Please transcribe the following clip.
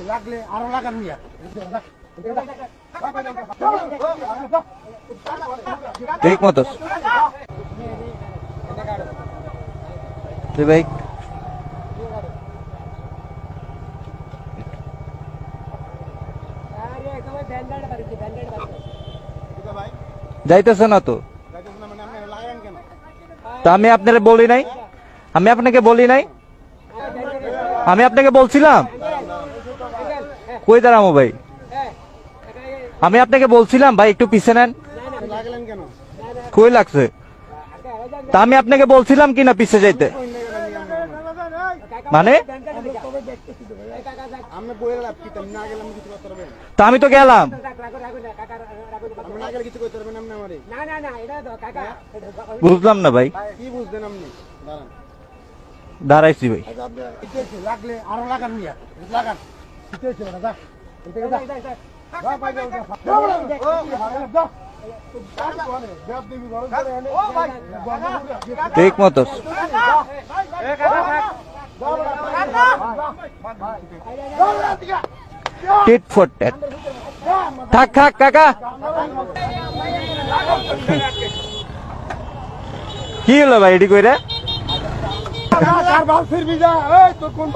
লাগলে আরো লাগান মিয়া ঠিক মতো ভাই যাইতেছে না তো তা আমি আপনাকে বলি নাই আমি আপনাকে বলি নাই আমি আপনাকে বলছিলাম কই দাঁড়াবো ভাই আমি আপনাকে বলছিলাম ভাই একটু পিছে নেন কই লাগছে তা আমি আপনাকে বলছিলাম কিনা পিছে যাইতে মানে তা আমি তো গেলাম বুঝলাম না ভাই দাঁড়াইছি ভাই লাগলে আরো লাগান মিয়া লাগান ঠিক মতো টিট ফর ট্যাট থাক থাক কাকা কি হলো ভাই এটি কইরা ফিরবি যা তোর কোন